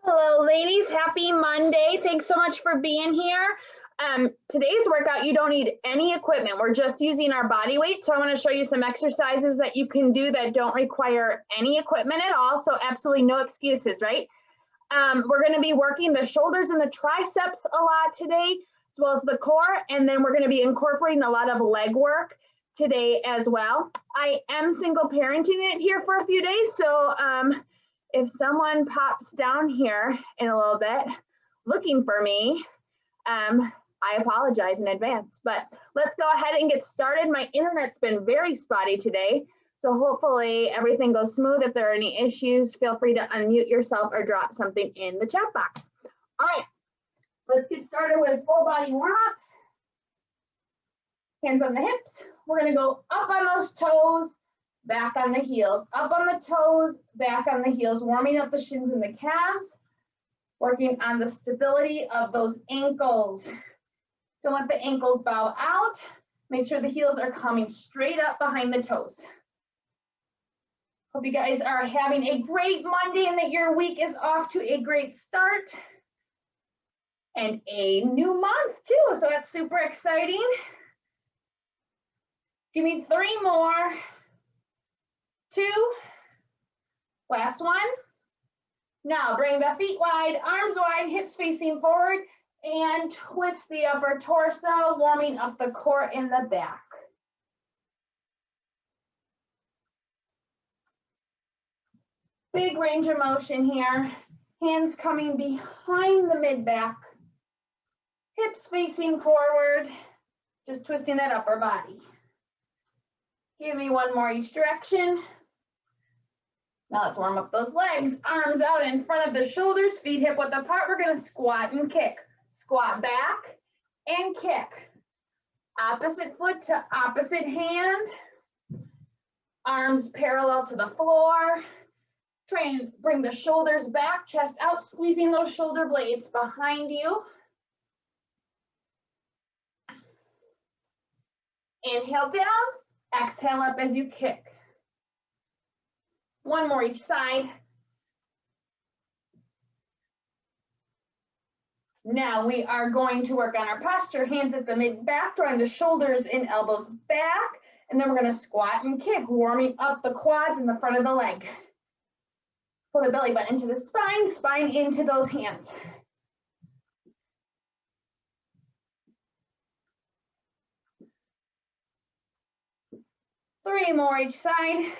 Hello, ladies. Happy Monday. Thanks so much for being here. Today's workout, you don't need any equipment. We're just using our body weight. So I want to show you some exercises that you can do that don't require any equipment at all. So absolutely no excuses, right? We're going to be working the shoulders and the triceps a lot today, as well as the core. And then we're going to be incorporating a lot of leg work today as well. I am single parenting it here for a few days. So if someone pops down here in a little bit looking for me, I apologize in advance, but let's go ahead and get started. My internet's been very spotty today, so hopefully everything goes smooth. If there are any issues, feel free to unmute yourself or drop something in the chat box. All right, let's get started with full body warm-ups. Hands on the hips. We're gonna go up on those toes, back on the heels, up on the toes, back on the heels, warming up the shins and the calves, working on the stability of those ankles. Don't let the ankles bow out. Make sure the heels are coming straight up behind the toes. Hope you guys are having a great Monday and that your week is off to a great start. And a new month too, so that's super exciting. Give me 3 more. 2, last one. Now bring the feet wide, arms wide, hips facing forward, and twist the upper torso, warming up the core in the back. Big range of motion here. Hands coming behind the mid-back, hips facing forward, just twisting that upper body. Give me 1 more each direction. Now let's warm up those legs. Arms out in front of the shoulders, feet hip width apart. We're going to squat and kick. Squat back and kick. Opposite foot to opposite hand. Arms parallel to the floor. Try and bring the shoulders back, chest out, squeezing those shoulder blades behind you. Inhale down, exhale up as you kick. 1 more each side. Now we are going to work on our posture, hands at the mid-back, drawing the shoulders and elbows back, and then we're going to squat and kick, warming up the quads in the front of the leg. Pull the belly button into the spine, spine into those hands. Three more each side.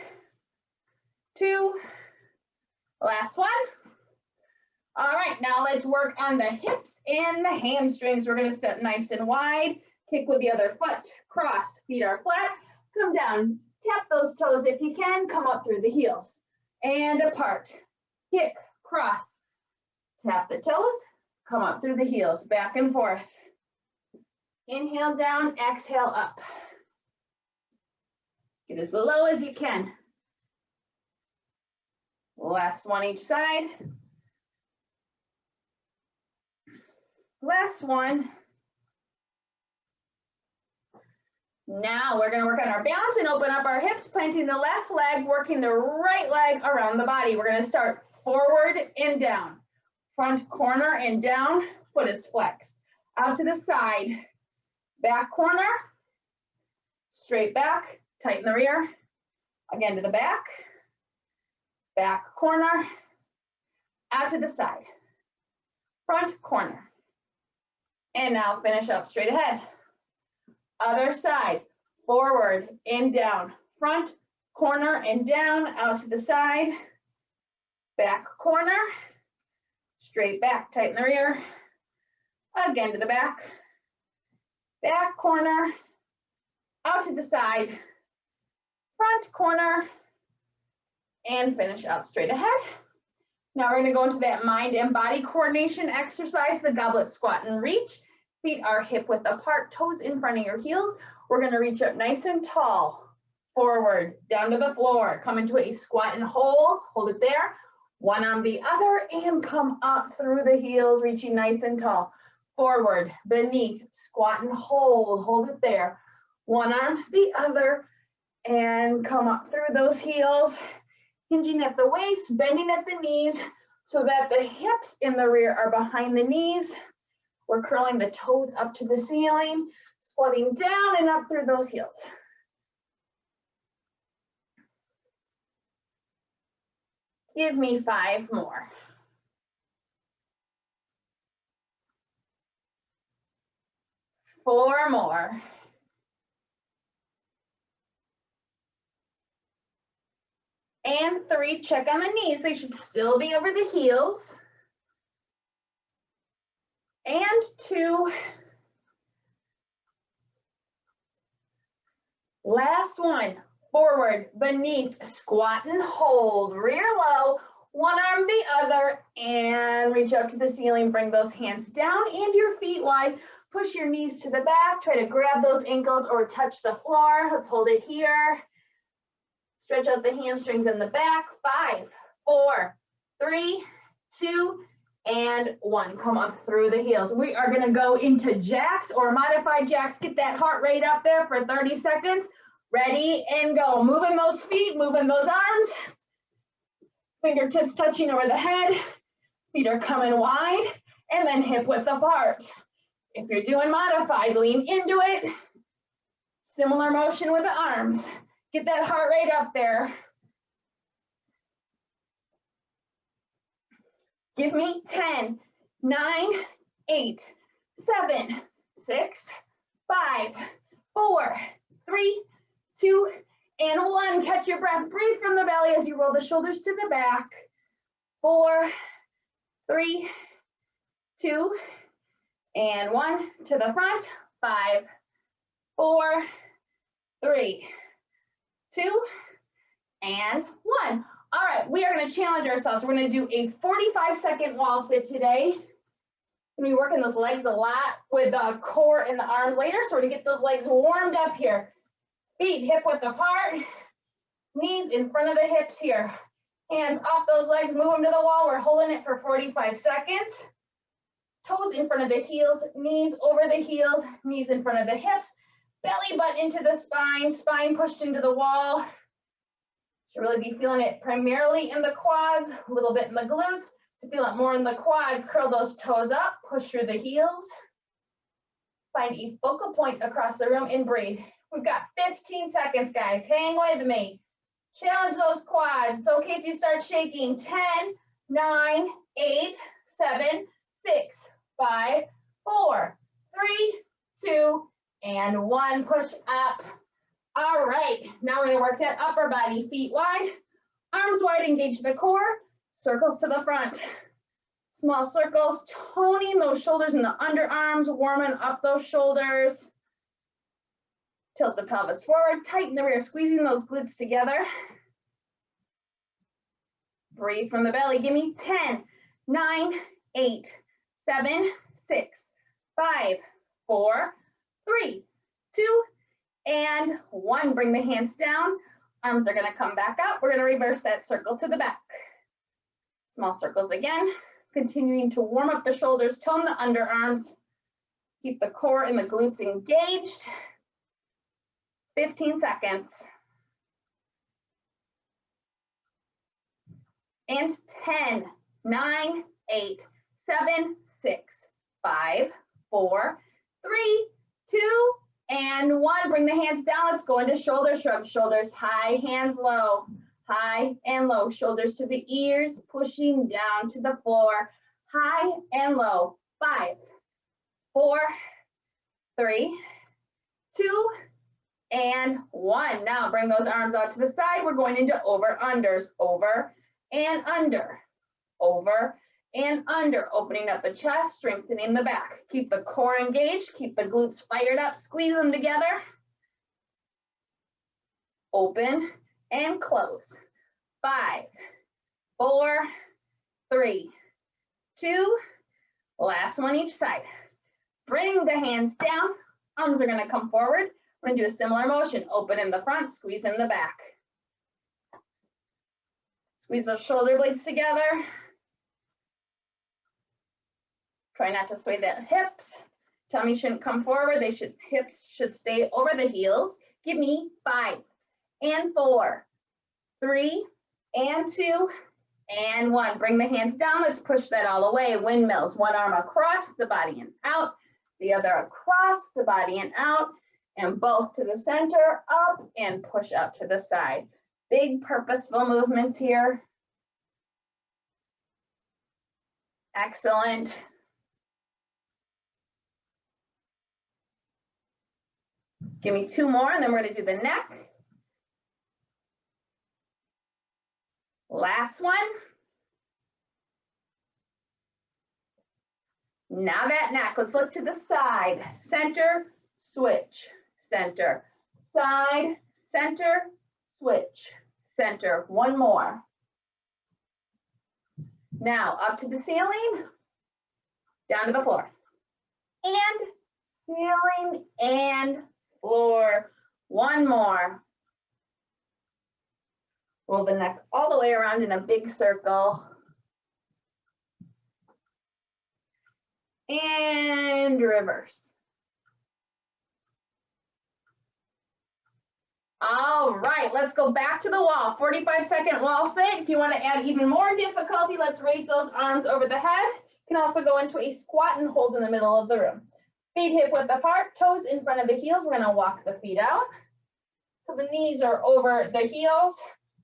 2, last one. All right, now let's work on the hips and the hamstrings. We're going to step nice and wide, kick with the other foot, cross, feet are flat, come down, tap those toes if you can, come up through the heels, and apart, kick, cross, tap the toes, come up through the heels, back and forth. Inhale down, exhale up. Get as low as you can. Last one each side. Last one. Now we're going to work on our balance and open up our hips, planting the left leg, working the right leg around the body. We're going to start forward and down, front corner and down, foot is flexed. Out to the side, back corner, straight back, tighten the rear, again to the back. Back corner, out to the side, front corner. And now finish up straight ahead. Other side, forward and down, front corner and down, out to the side, back corner, straight back, tighten the rear, again to the back, back corner, out to the side, front corner, and finish out straight ahead. Now we're going to go into that mind and body coordination exercise, the goblet squat and reach. Feet are hip width apart, toes in front of your heels. We're going to reach up nice and tall, forward, down to the floor, come into a squat and hold it there. One on the other and come up through the heels, reaching nice and tall. Forward, beneath, squat and hold it there. One arm, the other, and come up through those heels. Hinging at the waist, bending at the knees, so that the hips in the rear are behind the knees. We're curling the toes up to the ceiling, squatting down and up through those heels. Give me 5 more. 4 more. And 3, check on the knees. They should still be over the heels. And 2. Last one. Forward, beneath, squat and hold. Rear low, one arm the other, and reach out to the ceiling. Bring those hands down and your feet wide. Push your knees to the back. Try to grab those ankles or touch the floor. Let's hold it here. Stretch out the hamstrings in the back. 5, 4, 3, 2, and 1. Come up through the heels. We are going to go into jacks or modified jacks. Get that heart rate up there for 30 seconds. Ready and go. Moving those feet, moving those arms. Fingertips touching over the head. Feet are coming wide and then hip width apart. If you're doing modified, lean into it. Similar motion with the arms. Get that heart rate up there. Give me 10, 9, 8, 7, 6, 5, 4, 3, 2, and 1. Catch your breath. Breathe from the belly as you roll the shoulders to the back. 4, 3, 2, and 1. To the front. 5, 4, 3, 2, and 1. All right, we are going to challenge ourselves. We're going to do a 45-second wall sit today. We're going to be working those legs a lot with the core and the arms later, so we're going to get those legs warmed up here. Feet hip width apart, knees in front of the hips here. Hands off those legs, move them to the wall. We're holding it for 45 seconds. Toes in front of the heels, knees over the heels, knees in front of the hips. Belly button into the spine, spine pushed into the wall. Should really be feeling it primarily in the quads, a little bit in the glutes. To feel it more in the quads, curl those toes up, push through the heels. Find a focal point across the room and breathe. We've got 15 seconds, guys. Hang with me. Challenge those quads. It's okay if you start shaking. 10, 9, 8, 7, 6, 5, 4, 3, 2, and 1. Push up. All right. Now we're going to work that upper body. Feet wide, arms wide, engage the core. Circles to the front. Small circles, toning those shoulders and the underarms, warming up those shoulders. Tilt the pelvis forward, tighten the rear, squeezing those glutes together. Breathe from the belly. Give me 10, 9, 8, 7, 6, 5, 4, 3, 2, and 1. Bring the hands down. Arms are going to come back up. We're going to reverse that circle to the back. Small circles again. Continuing to warm up the shoulders, tone the underarms. Keep the core and the glutes engaged. 15 seconds. And 10, 9, 8, 7, 6, 5, 4, 3, 2, and 1. Bring the hands down. Let's go into shoulder shrug. Shoulders high, hands low. High and low. Shoulders to the ears, pushing down to the floor. High and low. 5, 4, 3, 2, and 1. Now bring those arms out to the side. We're going into over-unders. Over and under. Over and under. Opening up the chest, strengthening the back. Keep the core engaged. Keep the glutes fired up. Squeeze them together. Open and close. 5, 4, 3, 2. Last one each side. Bring the hands down. Arms are going to come forward. We're going to do a similar motion. Open in the front, squeeze in the back. Squeeze those shoulder blades together. Try not to sway the hips. Tummy shouldn't come forward. Hips should stay over the heels. Give me 5 and 4, 3 and 2 And one. Bring the hands down. Let's push that all the way. Windmills. One arm across the body and out. The other across the body and out. And both to the center, up, and push out to the side. Big purposeful movements here. Excellent. Give me two more, and then we're going to do the neck. Last one. Now that neck, let's look to the side. Center, switch, center, side, center, switch, center. One more. Now up to the ceiling, down to the floor. And ceiling and floor. One more. Roll the neck all the way around in a big circle. And reverse. All right, let's go back to the wall. 45-second wall sit. If you want to add even more difficulty, let's raise those arms over the head. You can also go into a squat and hold in the middle of the room. Feet hip width apart, toes in front of the heels. We're going to walk the feet out till the knees are over the heels.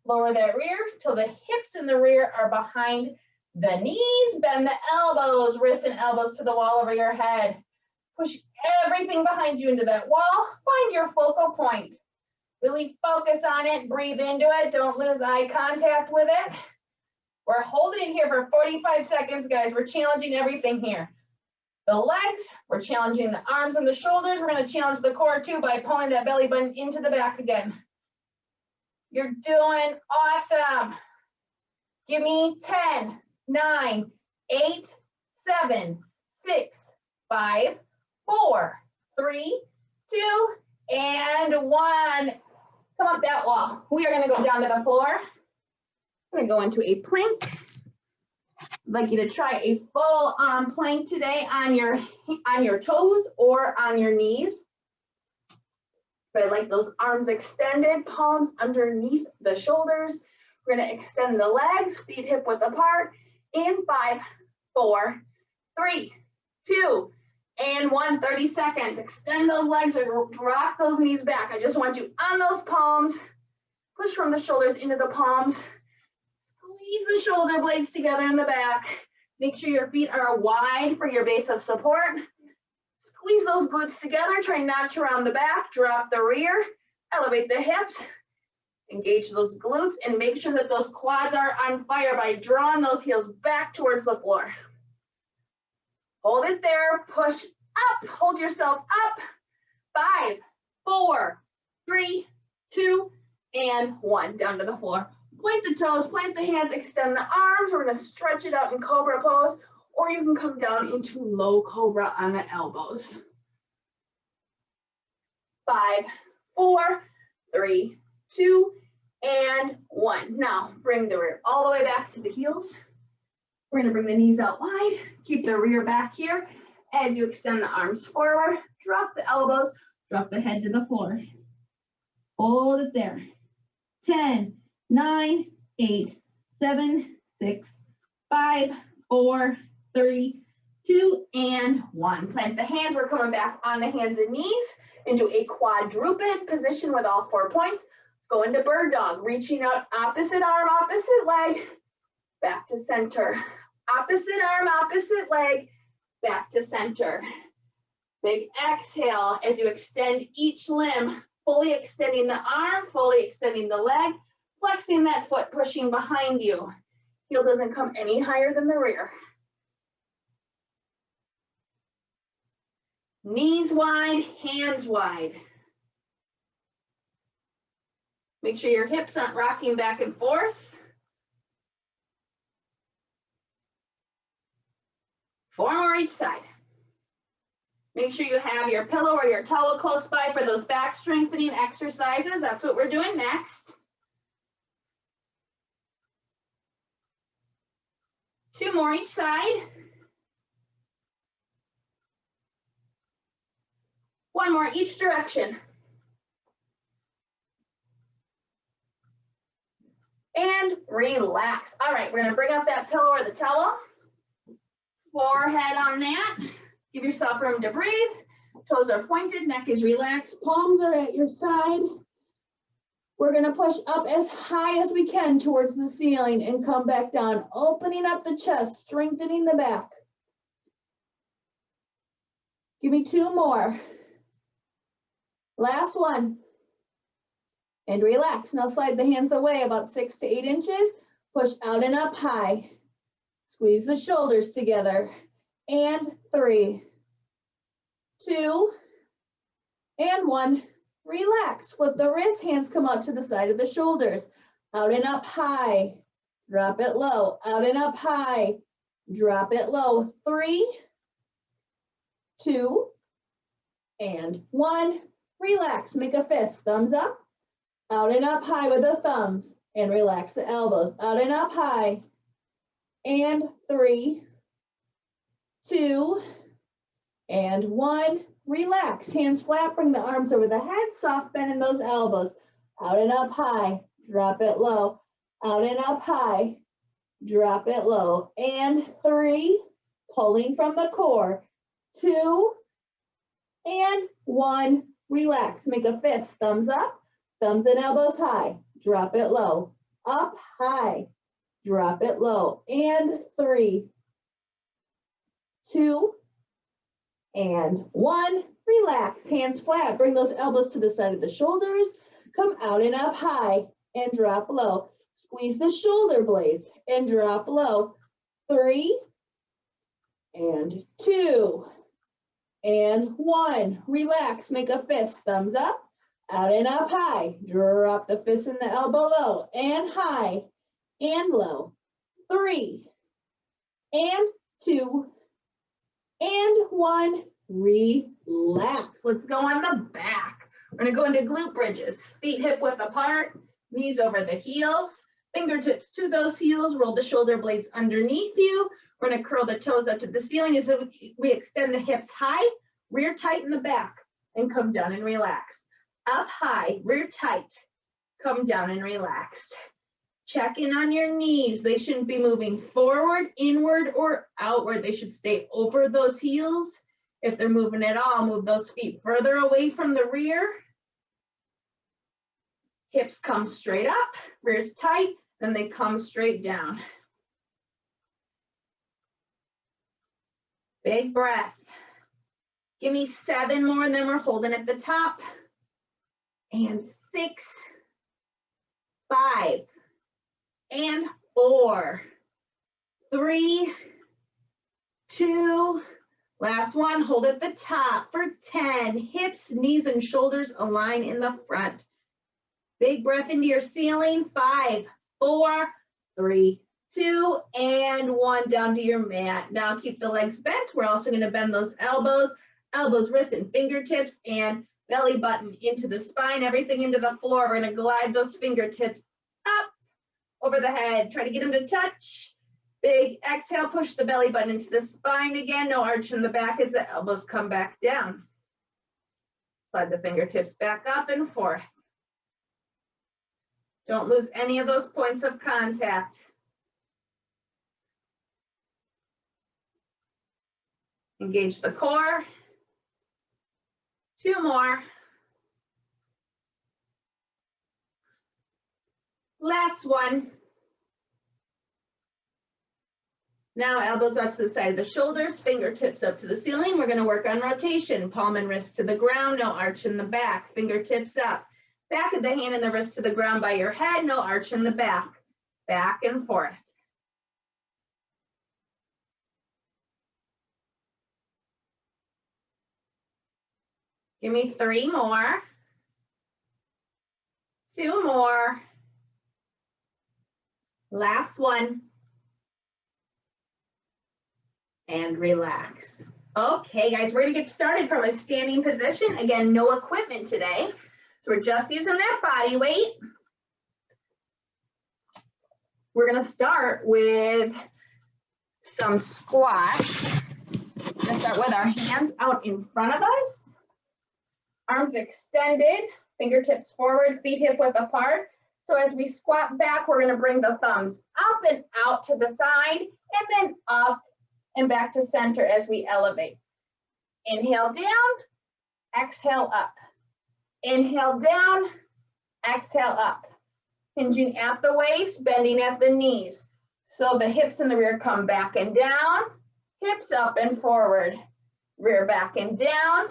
Lower that rear till the hips in the rear are behind the knees. Bend the elbows, wrists and elbows to the wall over your head. Push everything behind you into that wall. Find your focal point. Really focus on it. Breathe into it. Don't lose eye contact with it. We're holding it here for 45 seconds, guys. We're challenging everything here. The legs, we're challenging the arms and the shoulders. We're going to challenge the core too by pulling that belly button into the back again. You're doing awesome. Give me 10, 9, 8, 7, 6, 5, 4, 3, 2, and 1. Come up that wall. We are going to go down to the floor. I'm going to go into a plank. I'd like you to try a full plank today on your toes or on your knees. But I like those arms extended, palms underneath the shoulders. We're going to extend the legs, feet hip width apart. In 5, 4, 3, 2, and 1. 30 seconds. Extend those legs or drop those knees back. I just want you on those palms. Push from the shoulders into the palms. Squeeze the shoulder blades together in the back. Make sure your feet are wide for your base of support. Squeeze those glutes together. Try not to round the back. Drop the rear. Elevate the hips. Engage those glutes and make sure that those quads are on fire by drawing those heels back towards the floor. Hold it there. Push up. Hold yourself up. 5, 4, 3, 2, and 1. Down to the floor. Point the toes, plant the hands, extend the arms. We're going to stretch it out in cobra pose, or you can come down into low cobra on the elbows. 5, 4, 3, 2, and 1. Now bring the rear all the way back to the heels. We're going to bring the knees out wide. Keep the rear back here. As you extend the arms forward, drop the elbows, drop the head to the floor. Hold it there. 10, 9, 8, 7, 6, 5, 4, 3, 2, and 1. Plant the hands. We're coming back on the hands and knees into a quadruped position with all 4 points. Let's go into bird dog. Reaching out, opposite arm, opposite leg, back to center. Opposite arm, opposite leg, back to center. Big exhale as you extend each limb, fully extending the arm, fully extending the leg, flexing that foot, pushing behind you. Heel doesn't come any higher than the rear. Knees wide, hands wide. Make sure your hips aren't rocking back and forth. 4 more each side. Make sure you have your pillow or your towel close by for those back strengthening exercises. That's what we're doing next. 2 more each side. 1 more each direction. And and relax. All right, we're gonna bring up that pillow or the towel. Forehead on that. Give yourself room to breathe. Toes are pointed, neck is relaxed, palms are at your side. We're gonna push up as high as we can towards the ceiling and come back down, opening up the chest, strengthening the back. Give me 2 more. Last one. And relax. Now slide the hands away about 6 to 8 inches. Push out and up high. Squeeze the shoulders together. And 3, 2, and 1. Relax. Flip the wrist. Hands come out to the side of the shoulders. Out and up high. Drop it low. Out and up high. Drop it low. 3, 2, and 1. Relax. Make a fist. Thumbs up. Out and up high with the thumbs. And relax the elbows. Out and up high. And 3, 2, and 1. Relax. Hands flat. Bring the arms over the head. Soft bend in those elbows. Out and up high. Drop it low. Out and up high. Drop it low. And 3. Pulling from the core. 2, and 1. Relax. Make a fist. Thumbs up. Thumbs and elbows high. Drop it low. Up high. Drop it low. And 3, 2, and 1. Relax. Hands flat. Bring those elbows to the side of the shoulders. Come out and up high and drop low. Squeeze the shoulder blades and drop low. 3, and 2, and 1. Relax. Make a fist. Thumbs up. Out and up high. Drop the fist and the elbow low. And high. And low. 3, and 2, and 1. Relax. Let's go on the back. We're going to go into glute bridges. Feet hip width apart. Knees over the heels. Fingertips to those heels. Roll the shoulder blades underneath you. We're going to curl the toes up to the ceiling as we extend the hips high. Rear tight in the back. And come down and relax. Up high. Rear tight. Come down and relax. Check in on your knees. They shouldn't be moving forward, inward, or outward. They should stay over those heels. If they're moving at all, move those feet further away from the rear. Hips come straight up, rear's tight, then they come straight down. Big breath. Give me 7 more, and then we're holding at the top. And 6, 5, and 4, 3, 2, last one, hold at the top for 10. Hips, knees, and shoulders align in the front. Big breath into your ceiling. 5, 4, 3, 2, and 1 down to your mat. Now keep the legs bent. We're also going to bend those elbows, wrists, and fingertips, and belly button into the spine, everything into the floor. We're going to glide those fingertips up over the head. Try to get them to touch. Big exhale, push the belly button into the spine again. No arch in the back as the elbows come back down. Slide the fingertips back up and forth. Don't lose any of those points of contact. Engage the core. 2 more. Last one. Now elbows up to the side of the shoulders, fingertips up to the ceiling. We're going to work on rotation. Palm and wrist to the ground, no arch in the back. Fingertips up. Back of the hand and the wrist to the ground by your head, no arch in the back. Back and forth. Give me 3 more. 2 more. Last one. And relax. Okay, guys, we're going to get started from a standing position. Again, no equipment today. So we're just using that body weight. We're going to start with some squats. We're going to start with our hands out in front of us. Arms extended, fingertips forward, feet hip width apart. So as we squat back, we're gonna bring the thumbs up and out to the side, and then up and back to center as we elevate. Inhale down, exhale up. Inhale down, exhale up. Hinging at the waist, bending at the knees. So the hips in the rear come back and down, hips up and forward. Rear back and down,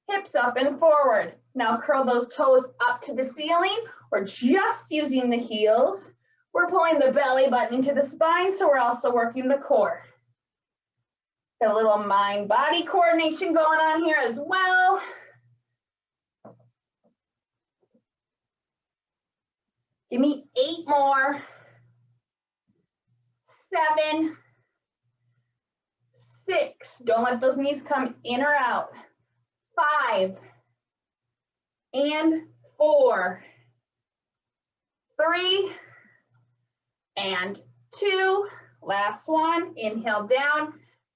hips up and forward. Now curl those toes up to the ceiling. We're just using the heels. We're pulling the belly button into the spine, so we're also working the core. Got a little mind-body coordination going on here as well. Give me 8 more. 7, 6. Don't let those knees come in or out. 5 and 4. 3 and 2. Last one. Inhale down,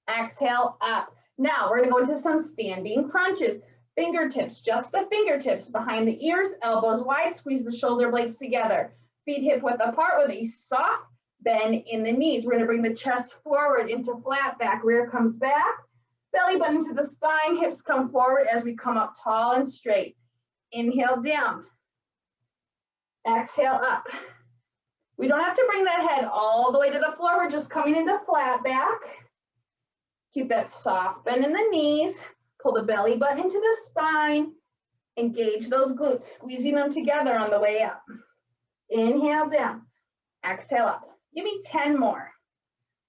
exhale up. Now we're gonna go into some standing crunches. Fingertips, just the fingertips behind the ears, elbows wide, squeeze the shoulder blades together. Feet hip width apart with a soft bend in the knees. We're gonna bring the chest forward into flat back, rear comes back, belly button to the spine, hips come forward as we come up tall and straight. Inhale down, exhale up. We don't have to bring that head all the way to the floor, we're just coming into flat back. Keep that soft bend in the knees. Pull the belly button into the spine. Engage those glutes, squeezing them together on the way up. Inhale down, exhale up. Give me 10 more.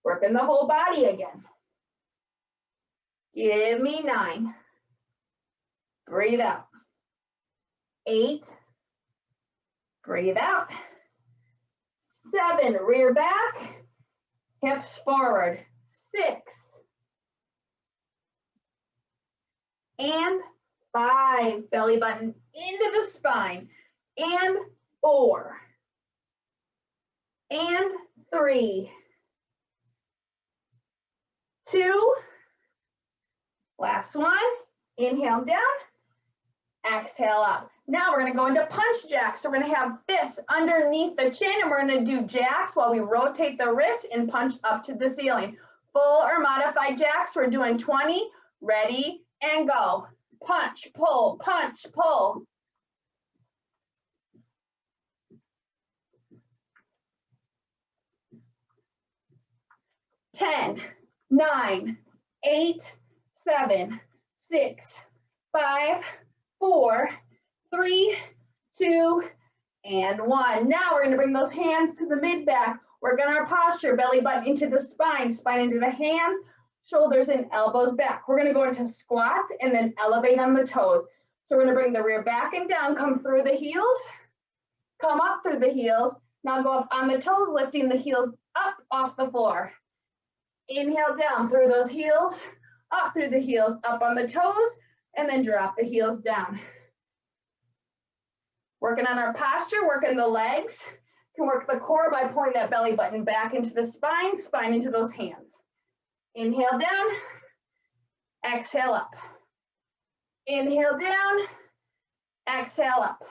Working the whole body again. Give me 9. Breathe out. 8. Breathe out. 7, rear back, hips forward. 6. And 5, belly button into the spine. And 4. And 3. 2. Last one. Inhale down, exhale up. Now we're gonna go into punch jacks. So we're gonna have fists underneath the chin, and we're gonna do jacks while we rotate the wrist and punch up to the ceiling. Full or modified jacks, we're doing 20, ready, and go. Punch, pull, punch, pull. Ten, 9, 8, 7, 6, 5, 4, 3, 2, and 1. Now we're gonna bring those hands to the mid back. Work on our posture, belly button into the spine, spine into the hands, shoulders and elbows back. We're gonna go into squats and then elevate on the toes. So we're gonna bring the rear back and down, come through the heels, come up through the heels. Now go up on the toes, lifting the heels up off the floor. Inhale down through those heels, up through the heels, up on the toes, and then drop the heels down. Working on our posture, working the legs. Can work the core by pulling that belly button back into the spine, spine into those hands. Inhale down, exhale up. Inhale down, exhale up.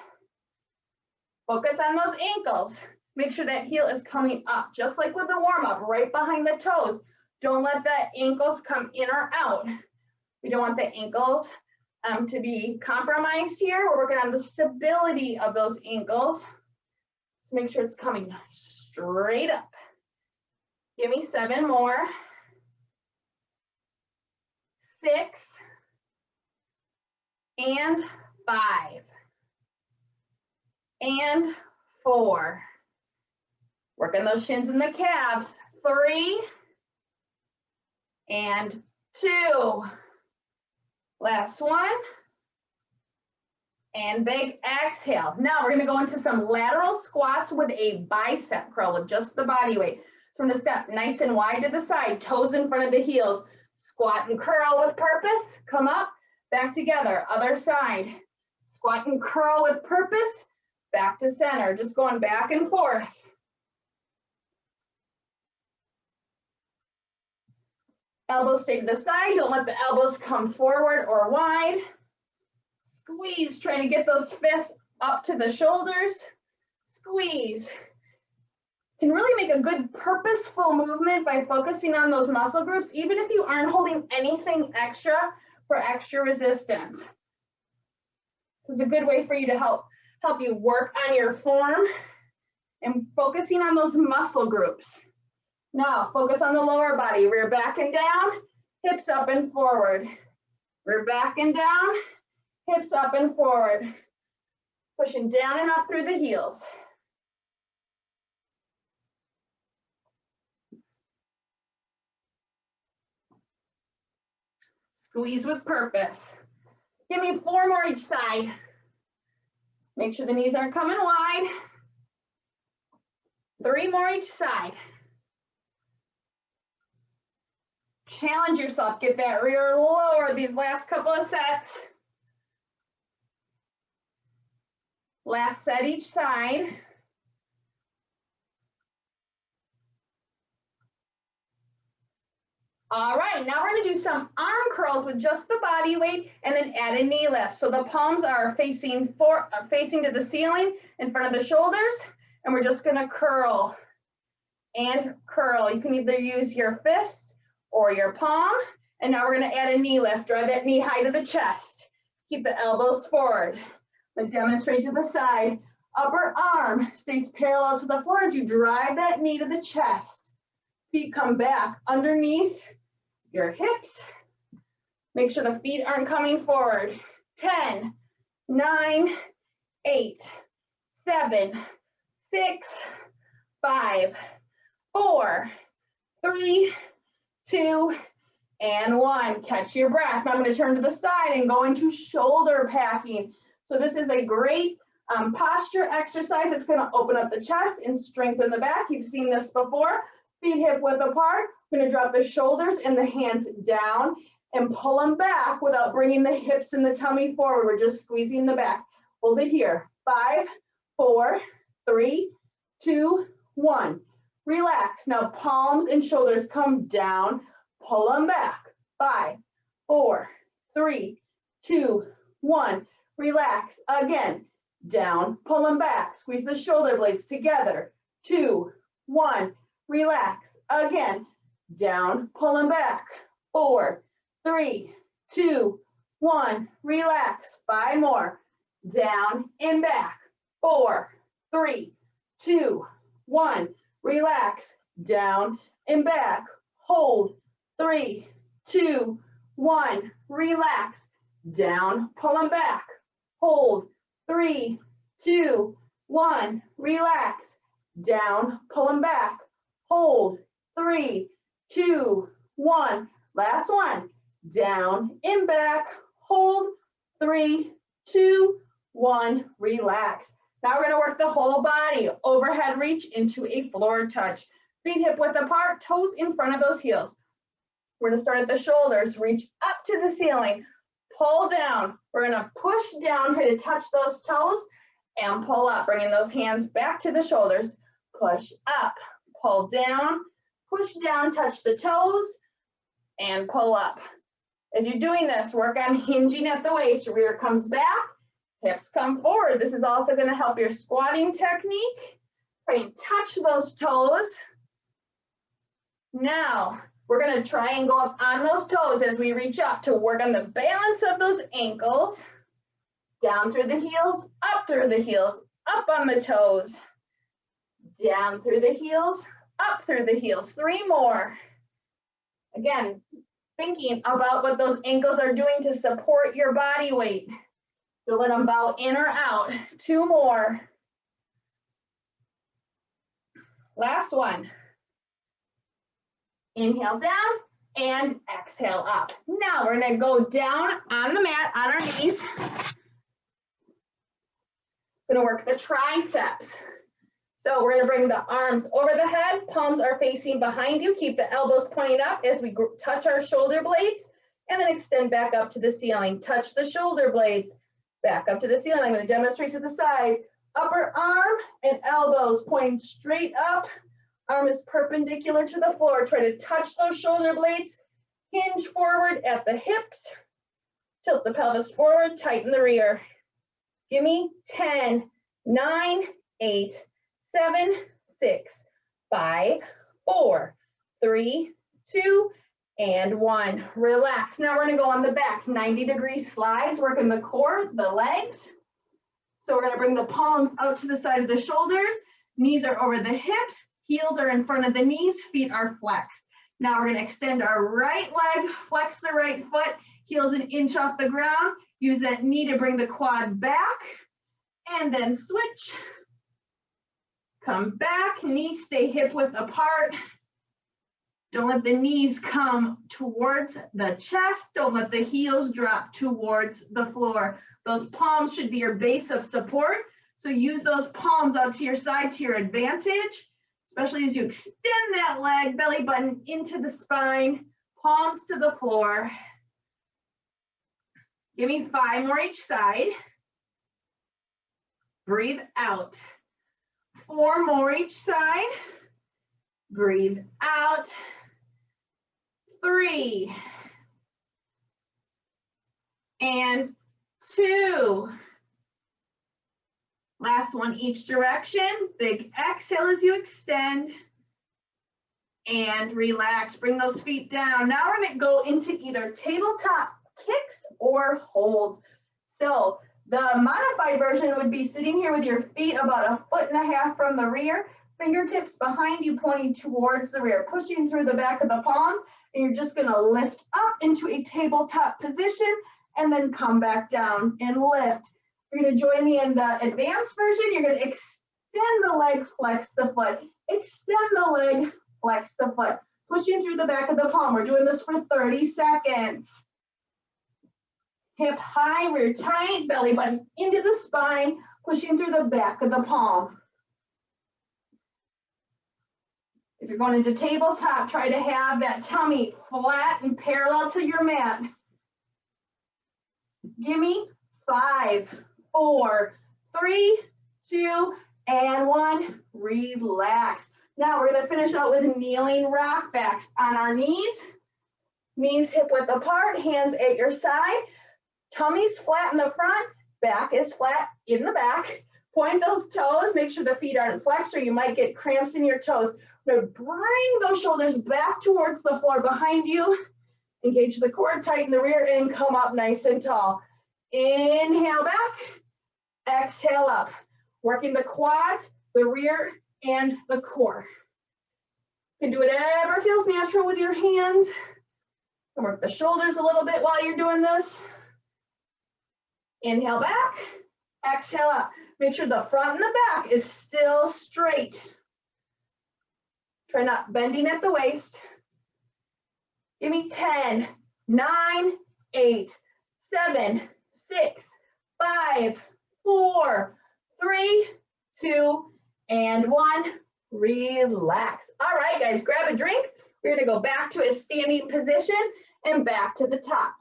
Focus on those ankles. Make sure that heel is coming up, just like with the warm-up, right behind the toes. Don't let the ankles come in or out. We don't want the ankles to be compromised here. We're working on the stability of those ankles. So make sure it's coming straight up. Give me 7 more. 6 and 5 and 4. Working those shins and the calves. 3 and 2. Last one. And big exhale. Now we're gonna go into some lateral squats with a bicep curl with just the body weight. So I'm gonna step nice and wide to the side, toes in front of the heels. Squat and curl with purpose. Come up, back together, other side. Squat and curl with purpose, back to center. Just going back and forth. Elbows stay to the side. Don't let the elbows come forward or wide. Squeeze, trying to get those fists up to the shoulders. Squeeze. squeeze. Can really make a good purposeful movement by focusing on those muscle groups, even if you aren't holding anything extra for extra resistance. This is a good way for you to help you work on your form and focusing on those muscle groups. Now, focus on the lower body, rear back and down, hips up and forward. Rear back and down, hips up and forward. Pushing down and up through the heels. Squeeze with purpose. Give me 4 more each side. Make sure the knees aren't coming wide. 3 more each side. Challenge yourself, get that rear lower these last couple of sets. Last set each side. All right, now we're gonna do some arm curls with just the body weight and then add a knee lift. So the palms are facing to the ceiling in front of the shoulders, and we're just gonna curl and curl. You can either use your fist or your palm, and now we're gonna add a knee lift. Drive that knee high to the chest. Keep the elbows forward. Then demonstrate to the side. Upper arm stays parallel to the floor as you drive that knee to the chest. Feet come back underneath your hips. Make sure the feet aren't coming forward. 10, 9, 8, 7, 6, 5, 4, 3, 2, and 1. Catch your breath. Now I'm going to turn to the side and go into shoulder packing. So this is a great posture exercise. It's going to open up the chest and strengthen the back. You've seen this before. Feet hip width apart. I'm going to drop the shoulders and the hands down and pull them back without bringing the hips and the tummy forward. We're just squeezing the back. Hold it here. 5, 4, 3, 2, 1. Relax. Now palms and shoulders come down. Pull them back. 5, 4, 3, 2, 1. Relax. Again. Down. Pull them back. Squeeze the shoulder blades together. 2, 1. Relax. Again. Down. Pull them back. 4, 3, 2, 1. Relax. 5 more. Down and back. 4, 3, 2, 1. Relax. Down and back. Hold. 3, 2, 1. Relax. Down. Pull them back. Hold. 3, 2, 1. Relax. Down. Pull them back. Hold. 3, 2, 1. Last one. Down and back. Hold. 3, 2, 1. Relax. Now we're going to work the whole body. Overhead reach into a floor touch. Feet hip width apart, toes in front of those heels. We're going to start at the shoulders. Reach up to the ceiling. Pull down. We're going to push down, try to touch those toes, and pull up. Bringing those hands back to the shoulders. Push up. Pull down. Push down, touch the toes, and pull up. As you're doing this, work on hinging at the waist. Rear comes back. Hips come forward. This is also going to help your squatting technique. Try and touch those toes. Now, we're going to try and go up on those toes as we reach up to work on the balance of those ankles. Down through the heels, up through the heels, up on the toes. Down through the heels, up through the heels. 3 more. Again, thinking about what those ankles are doing to support your body weight. So let them bow in or out. 2 more. Last one. Inhale down and exhale up. Now we're going to go down on the mat on our knees. Going to work the triceps. So we're going to bring the arms over the head. Palms are facing behind you. Keep the elbows pointing up as we touch our shoulder blades and then extend back up to the ceiling. Touch the shoulder blades back up to the ceiling. I'm going to demonstrate to the side. Upper arm and elbows pointing straight up. Arm is perpendicular to the floor. Try to touch those shoulder blades. Hinge forward at the hips. Tilt the pelvis forward. Tighten the rear. Give me 10, 9, 8, 7, 6, 5, 4, 3, 2, and 1. Relax. Now we're going to go on the back, 90-degree slides, working the core, the legs. So we're going to bring the palms out to the side of the shoulders, knees are over the hips, heels are in front of the knees, feet are flexed. Now we're going to extend our right leg, flex the right foot, heels an inch off the ground, use that knee to bring the quad back, and then switch. Come back, knees stay hip width apart. Don't let the knees come towards the chest. Don't let the heels drop towards the floor. Those palms should be your base of support. So use those palms out to your side to your advantage, especially as you extend that leg, belly button into the spine, palms to the floor. Give me 5 more each side. Breathe out. 4 more each side. Breathe out. 3 and 2. Last one each direction. Big exhale as you extend and relax. Bring those feet down. Now we're going to go into either tabletop kicks or holds. So the modified version would be sitting here with your feet about 1.5 feet from the rear, fingertips behind you pointing towards the rear, pushing through the back of the palms, and you're just going to lift up into a tabletop position and then come back down and lift. You're going to join me in the advanced version. You're going to extend the leg, flex the foot. Extend the leg, flex the foot. Pushing through the back of the palm. We're doing this for 30 seconds. Hip high, rear tight, belly button into the spine, pushing through the back of the palm. If you're going into tabletop, try to have that tummy flat and parallel to your mat. Give me 5, 4, 3, 2, and 1. Relax. Now we're going to finish out with kneeling rock backs on our knees. Knees hip width apart, hands at your side. Tummy's flat in the front, back is flat in the back. Point those toes, make sure the feet aren't flexed or you might get cramps in your toes. Now bring those shoulders back towards the floor behind you. Engage the core, tighten the rear, and come up nice and tall. Inhale back, exhale up. Working the quads, the rear, and the core. You can do whatever feels natural with your hands. And work the shoulders a little bit while you're doing this. Inhale back, exhale up. Make sure the front and the back is still straight. Try not bending at the waist. Give me 10, 9, 8, 7, 6, 5, 4, 3, 2, and 1. Relax. All right, guys, grab a drink. We're going to go back to a standing position and back to the top.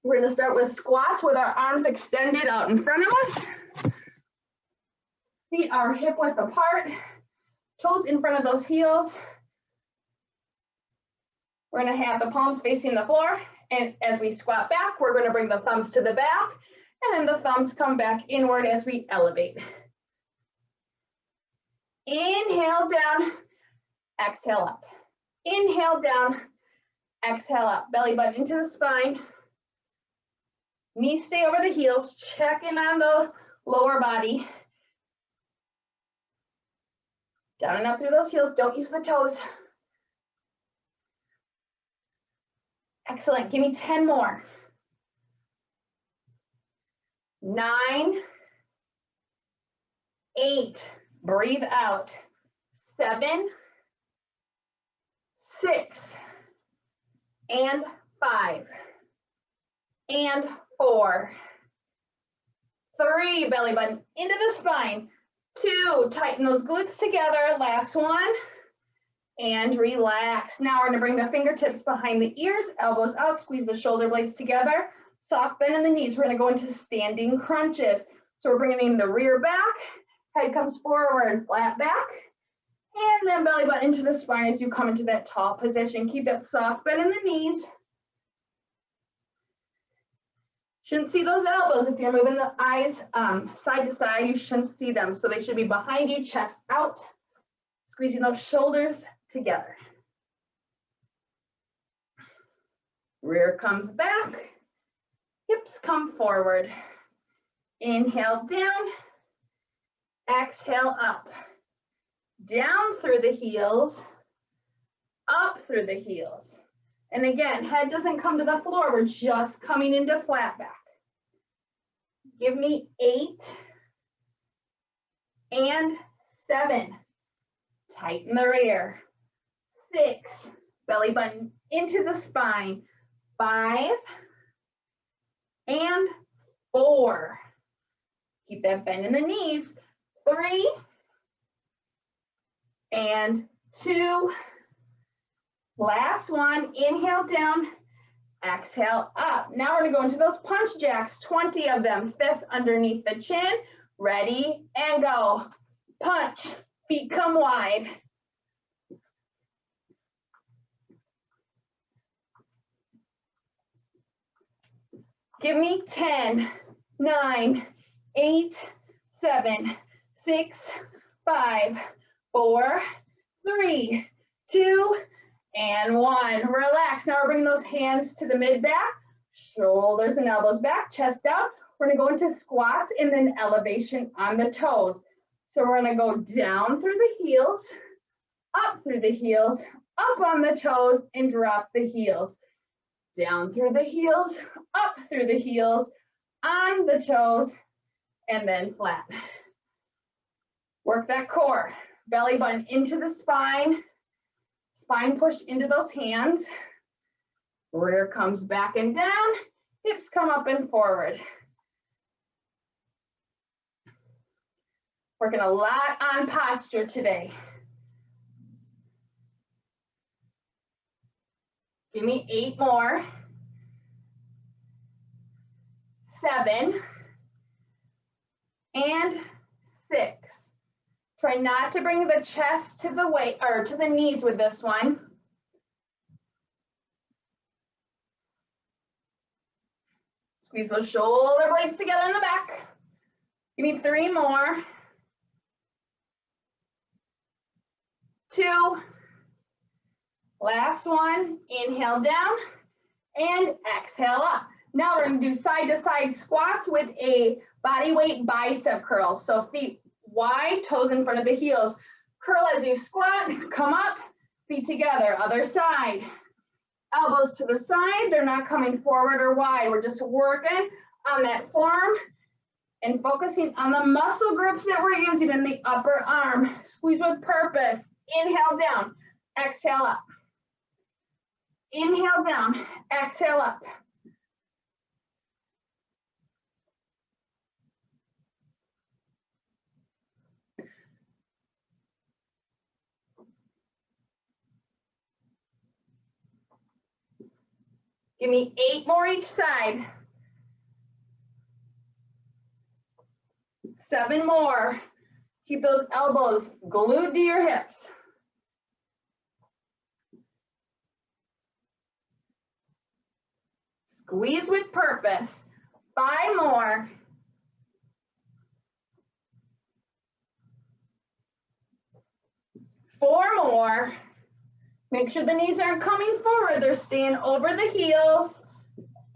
We're going to start with squats with our arms extended out in front of us. Feet are hip width apart. Toes in front of those heels. We're going to have the palms facing the floor. And as we squat back, we're going to bring the thumbs to the back. And then the thumbs come back inward as we elevate. Inhale down, exhale up. Inhale down, exhale up. Belly button into the spine. Knees stay over the heels. Check in on the lower body. Down and up through those heels. Don't use the toes. Excellent. Give me 10 more. 9, 8. Breathe out. 7, 6, and 5, and 4, 3, belly button into the spine. 2, tighten those glutes together. Last one, and relax. Now we're going to bring the fingertips behind the ears, elbows out, squeeze the shoulder blades together. Soft bend in the knees. We're going to go into standing crunches. So we're bringing in the rear back, head comes forward, flat back, and then belly button into the spine as you come into that tall position. Keep that soft bend in the knees. Shouldn't see those elbows. If you're moving the eyes side to side, you shouldn't see them. So they should be behind you, chest out, squeezing those shoulders together. Rear comes back, hips come forward. Inhale down, exhale up. Down through the heels, up through the heels. And again, head doesn't come to the floor, we're just coming into flat back. Give me 8 and 7. Tighten the rear. 6, belly button into the spine. 5 and 4. Keep that bend in the knees. 3 and 2. Last one, inhale down, exhale up. Now we're gonna go into those punch jacks, 20 of them, fists underneath the chin. Ready and go. Punch, feet come wide. Give me 10, 9, 8, 7, 6, 5, 4, 3, 2, and 1. Relax. Now we're bringing those hands to the mid back, shoulders and elbows back, chest out. We're gonna go into squats and then elevation on the toes. So we're gonna go down through the heels, up through the heels, up on the toes, and drop the heels. Down through the heels, up through the heels, on the toes, and then flat. Work that core. Belly button into the spine. Spine pushed into those hands. Rear comes back and down. Hips come up and forward. Working a lot on posture today. Give me 8 more. 7 and 6. Try not to bring the chest to the weight or to the knees with this one. Squeeze those shoulder blades together in the back. Give me 3 more. 2. Last one. Inhale down and exhale up. Now we're going to do side to side squats with a body weight bicep curl. So feet wide, toes in front of the heels. Curl as you squat, come up, feet together, other side. Elbows to the side, they're not coming forward or wide. We're just working on that form and focusing on the muscle groups that we're using in the upper arm. Squeeze with purpose. Inhale down, exhale up. Inhale down, exhale up. Give me 8 more each side. 7 more. Keep those elbows glued to your hips. Squeeze with purpose. 5 more. 4 more. Make sure the knees aren't coming forward. They're staying over the heels.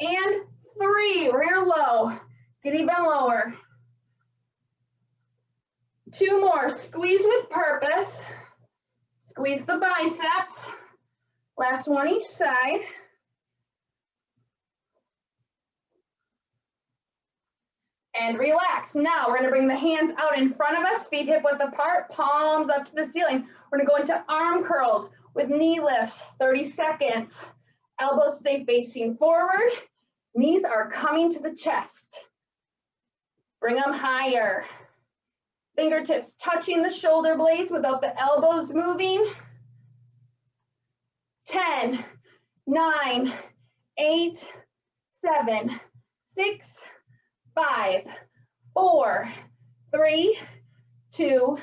And 3, rear low. Get even lower. 2 more. Squeeze with purpose. Squeeze the biceps. Last one each side. And relax. Now we're going to bring the hands out in front of us, feet hip width apart, palms up to the ceiling. We're going to go into arm curls with knee lifts, 30 seconds. Elbows stay facing forward. Knees are coming to the chest. Bring them higher. Fingertips touching the shoulder blades without the elbows moving. 10, 9, 8, 7, 6, 5, 4, 3, 2,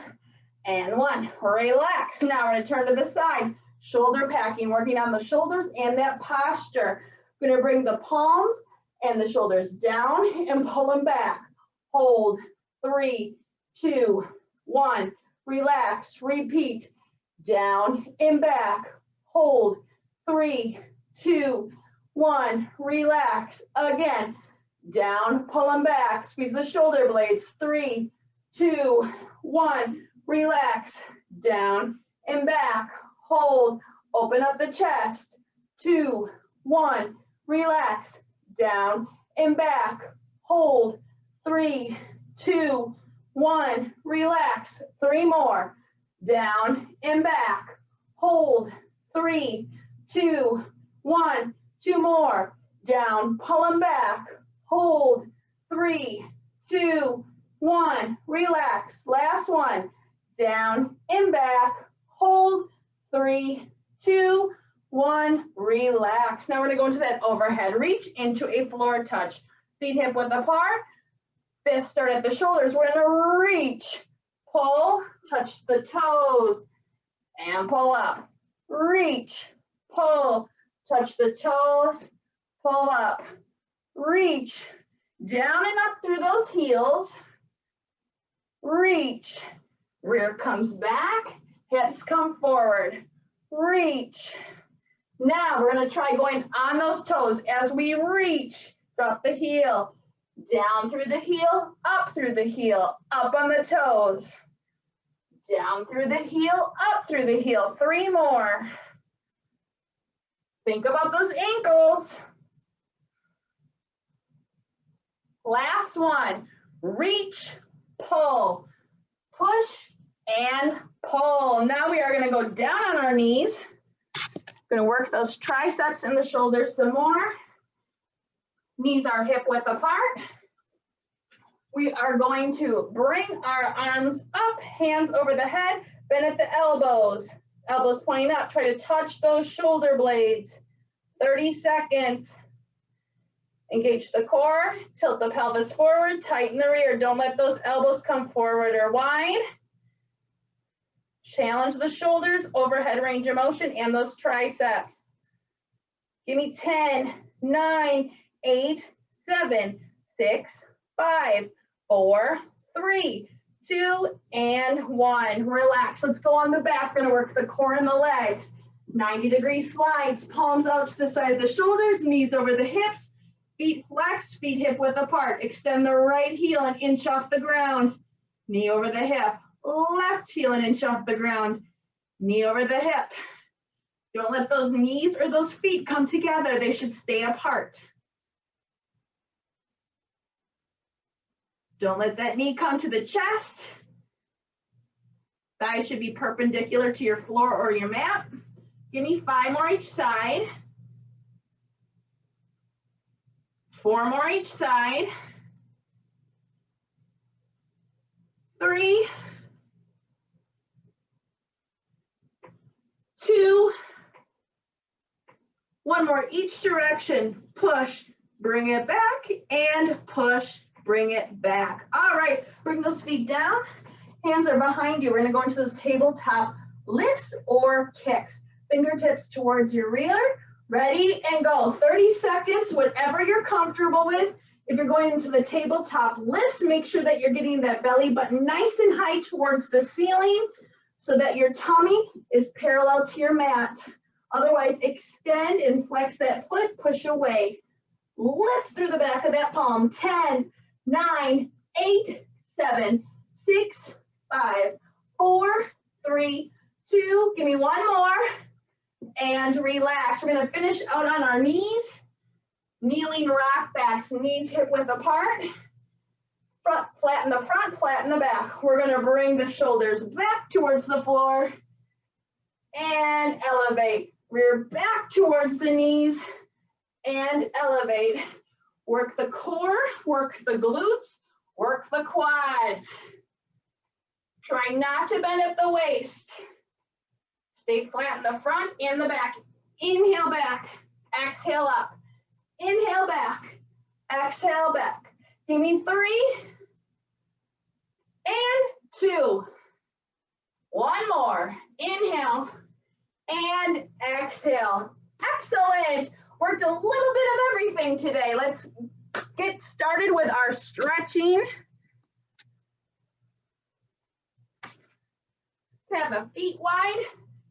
and 1. Relax. Now we're going to turn to the side. Shoulder packing, working on the shoulders and that posture. We're going to bring the palms and the shoulders down and pull them back. Hold, 3, 2, 1. Relax, repeat. Down and back. Hold, 3, 2, 1. Relax. Again. Down, pull them back. Squeeze the shoulder blades. 3, 2, 1. Relax. Down and back. Hold. Open up the chest. 2, 1. Relax. Down and back. Hold. 3, 2, 1. Relax. 3 more. Down and back. Hold. 3, 2, 1. 2 more. Down. Pull them back. Hold. 3, 2, 1. Relax. Last one. Down and back. Hold. 3, 2, 1. Relax. Now we're going to go into that overhead reach into a floor touch. Feet hip width apart. Fists start at the shoulders. We're going to reach, pull, touch the toes, and pull up. Reach, pull, touch the toes, pull up. Reach, down and up through those heels. Reach, rear comes back, hips come forward. Reach. Now we're going to try going on those toes as we reach. Drop the heel. Down through the heel, up through the heel, up on the toes. Down through the heel, up through the heel. 3 more. Think about those ankles. Last one. Reach, pull, push, and pull. Now we are going to go down on our knees. Going to work those triceps and the shoulders some more. Knees are hip width apart. We are going to bring our arms up, hands over the head, bend at the elbows. Elbows pointing up. Try to touch those shoulder blades. 30 seconds. Engage the core. Tilt the pelvis forward. Tighten the rear. Don't let those elbows come forward or wide. Challenge the shoulders, overhead range of motion, and those triceps. Give me 10, 9, 8, 7, 6, 5, 4, 3, 2, and 1. Relax. Let's go on the back. We're going to work the core and the legs. 90-degree slides, palms out to the side of the shoulders, knees over the hips, feet flexed, feet hip width apart. Extend the right heel an inch off the ground, knee over the hip. Left heel an inch off the ground, knee over the hip. Don't let those knees or those feet come together. They should stay apart. Don't let that knee come to the chest. Thighs should be perpendicular to your floor or your mat. Give me 5 more each side. 4 more each side. 3, 2, 1 more each direction. Push, bring it back, and push, bring it back. All right, bring those feet down. Hands are behind you. We're going to go into those tabletop lifts or kicks. Fingertips towards your rear. Ready and go. 30 seconds, whatever you're comfortable with. If you're going into the tabletop lifts, make sure that you're getting that belly button nice and high towards the ceiling so that your tummy is parallel to your mat. Otherwise, extend and flex that foot, push away. Lift through the back of that palm. 10, 9, 8, 7, 6, 5, 4, 3, 2. Give me 1 more. And relax. We're going to finish out on our knees. Kneeling rock backs, knees hip width apart. Front, flatten the front, flatten the back. We're going to bring the shoulders back towards the floor and elevate. Rear back towards the knees and elevate. Work the core, work the glutes, work the quads. Try not to bend at the waist. Stay flat in the front and the back. Inhale back, exhale up. Inhale back, exhale back. Give me 3 and 2. 1 more. Inhale and exhale. Excellent. Worked a little bit of everything today. Let's get started with our stretching. Have the feet wide,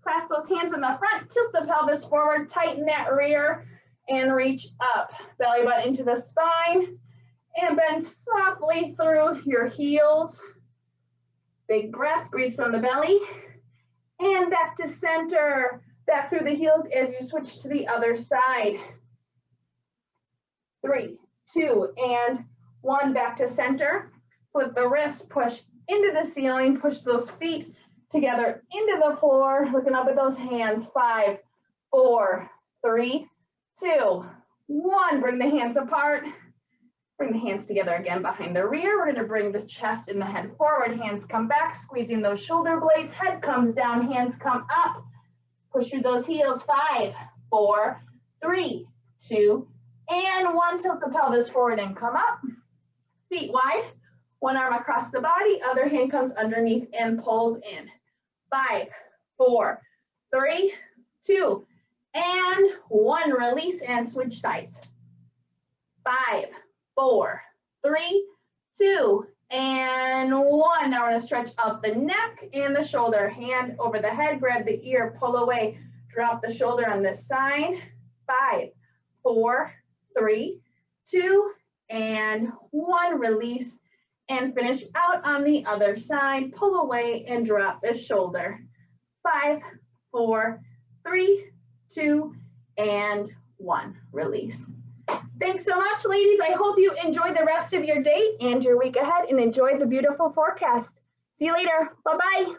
clasp those hands in the front, tilt the pelvis forward, tighten that rear, and reach up. Belly button into the spine, and bend softly through your heels. Big breath, breathe from the belly, and back to center. Back through the heels as you switch to the other side. 3, 2, and 1, back to center. Flip the wrists, push into the ceiling, push those feet together into the floor, looking up at those hands. 5, 4, 3, 2, 1. Bring the hands apart. Bring the hands together again behind the rear. We're going to bring the chest and the head forward. Hands come back, squeezing those shoulder blades. Head comes down, hands come up. Push through those heels. 5, 4, 3, 2, and 1. Tilt the pelvis forward and come up. Feet wide. One arm across the body. Other hand comes underneath and pulls in. 5, 4, 3, 2, and 1. Release and switch sides. 5, 4, 3, 2, and 1. Now we're going to stretch up the neck and the shoulder. Hand over the head, grab the ear, pull away. Drop the shoulder on this side. 5, 4, 3, 2, and 1. Release and finish out on the other side. Pull away and drop the shoulder. 5, 4, 3, 2, and 1. Release. Thanks so much, ladies. I hope you enjoy the rest of your day and your week ahead and enjoy the beautiful forecast. See you later. Bye-bye.